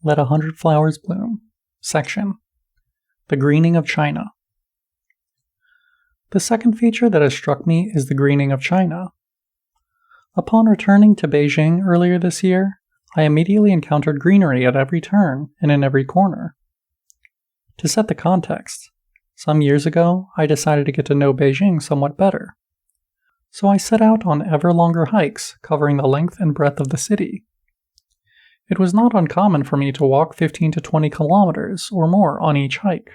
Let 100 Flowers Bloom. Section: The Greening of China. The second feature that has struck me is the greening of China. Upon returning to Beijing earlier this year, I immediately encountered greenery at every turn and in every corner. To set the context, some years ago I decided to get to know Beijing somewhat better. So I set out on ever longer hikes covering the length and breadth of the city. It was not uncommon for me to walk 15 to 20 kilometers or more on each hike.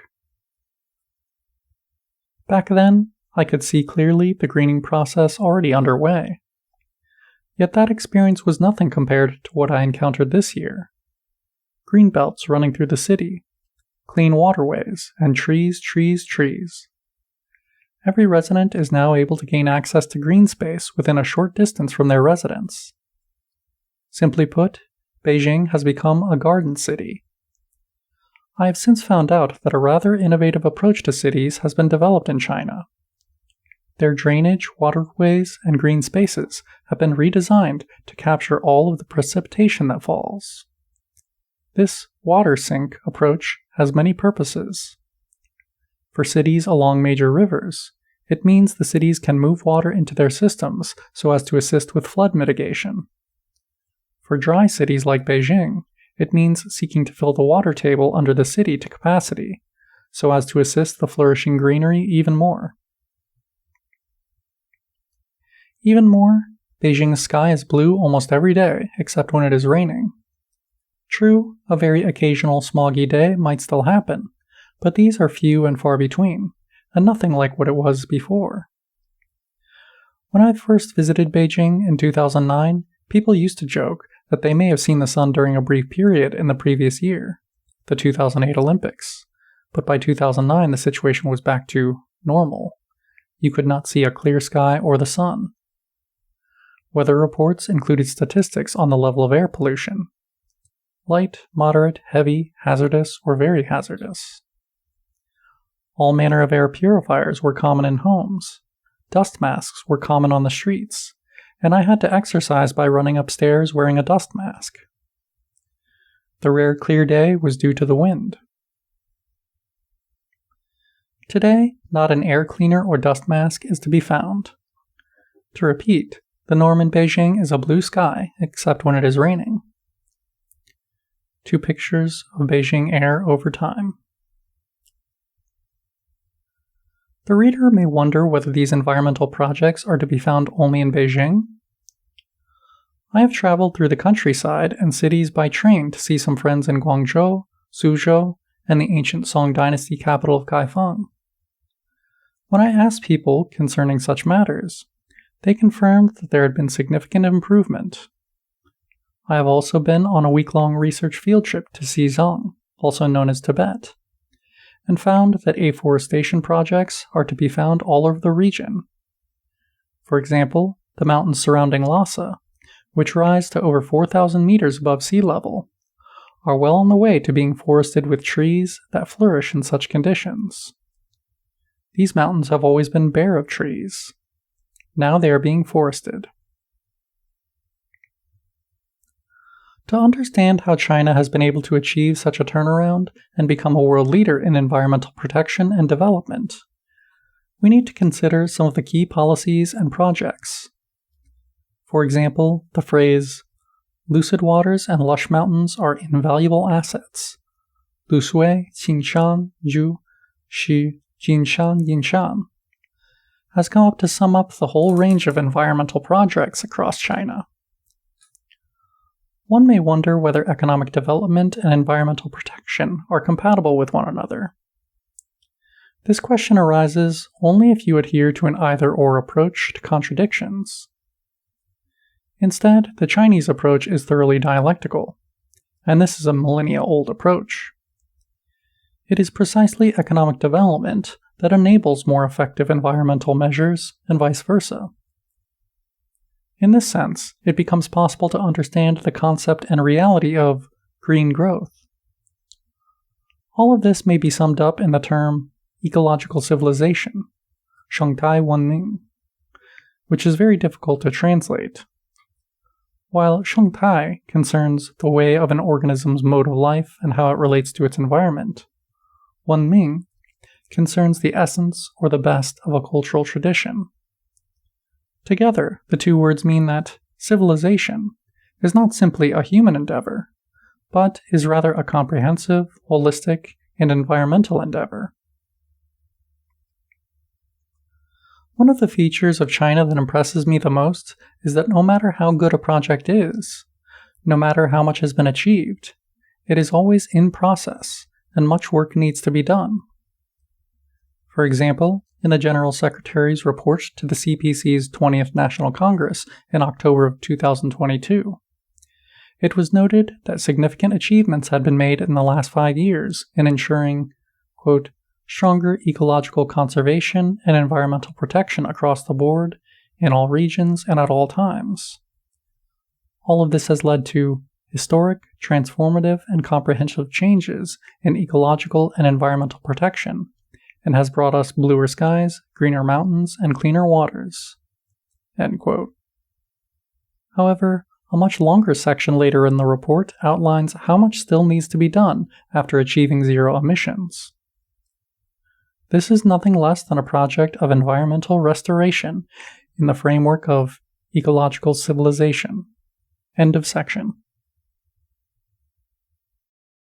Back then, I could see clearly the greening process already underway. Yet that experience was nothing compared to what I encountered this year. Green belts running through the city, clean waterways, and trees. Every resident is now able to gain access to green space within a short distance from their residence. Simply put, Beijing has become a garden city. I have since found out that a rather innovative approach to cities has been developed in China. Their drainage, waterways, and green spaces have been redesigned to capture all of the precipitation that falls. This water sink approach has many purposes. For cities along major rivers, it means the cities can move water into their systems so as to assist with flood mitigation. For dry cities like Beijing, it means seeking to fill the water table under the city to capacity, so as to assist the flourishing greenery even more. Beijing's sky is blue almost every day except when it is raining. True, a very occasional smoggy day might still happen, but these are few and far between, and nothing like what it was before. When I first visited Beijing in 2009, people used to joke that they may have seen the sun during a brief period in the previous year, the 2008 Olympics, but by 2009 the situation was back to normal. You could not see a clear sky or the sun. Weather reports included statistics on the level of air pollution: light, moderate, heavy, hazardous, or very hazardous. All manner of air purifiers were common in homes. Dust masks were common on the streets, and I had to exercise by running upstairs wearing a dust mask. The rare clear day was due to the wind. Today, not an air cleaner or dust mask is to be found. To repeat, the norm in Beijing is a blue sky, except when it is raining. 2 pictures of Beijing air over time. The reader may wonder whether these environmental projects are to be found only in Beijing. I have traveled through the countryside and cities by train to see some friends in Guangzhou, Suzhou, and the ancient Song Dynasty capital of Kaifeng. When I asked people concerning such matters, they confirmed that there had been significant improvement. I have also been on a week-long research field trip to Xizang, also known as Tibet, and found that afforestation projects are to be found all over the region. For example, the mountains surrounding Lhasa, which rise to over 4,000 meters above sea level, are well on the way to being forested with trees that flourish in such conditions. These mountains have always been bare of trees. Now they are being forested. To understand how China has been able to achieve such a turnaround and become a world leader in environmental protection and development, we need to consider some of the key policies and projects. For example, the phrase, "lucid waters and lush mountains are invaluable assets," "lu sui qingshan ju shi jinshan yinshan," has come up to sum up the whole range of environmental projects across China. One may wonder whether economic development and environmental protection are compatible with one another. This question arises only if you adhere to an either-or approach to contradictions. Instead, the Chinese approach is thoroughly dialectical, and this is a millennia-old approach. It is precisely economic development that enables more effective environmental measures, and vice versa. In this sense, it becomes possible to understand the concept and reality of green growth. All of this may be summed up in the term ecological civilization, 生态文明, which is very difficult to translate. while Shengtai concerns the way of an organism's mode of life and how it relates to its environment. Wenming concerns the essence or the best of a cultural tradition. Together, the two words mean that civilization is not simply a human endeavor, but is rather a comprehensive, holistic, and environmental endeavor. One of the features of China that impresses me the most is that no matter how good a project is, no matter how much has been achieved, it is always in process, and much work needs to be done. For example, in the General Secretary's report to the CPC's 20th National Congress in October of 2022, it was noted that significant achievements had been made in the last 5 years in ensuring, quote, stronger ecological conservation and environmental protection across the board, in all regions and at all times. All of this has led to historic, transformative, and comprehensive changes in ecological and environmental protection, and has brought us bluer skies, greener mountains, and cleaner waters. End quote. However, a much longer section later in the report outlines how much still needs to be done after achieving zero emissions. This is nothing less than a project of environmental restoration in the framework of ecological civilization. End of section.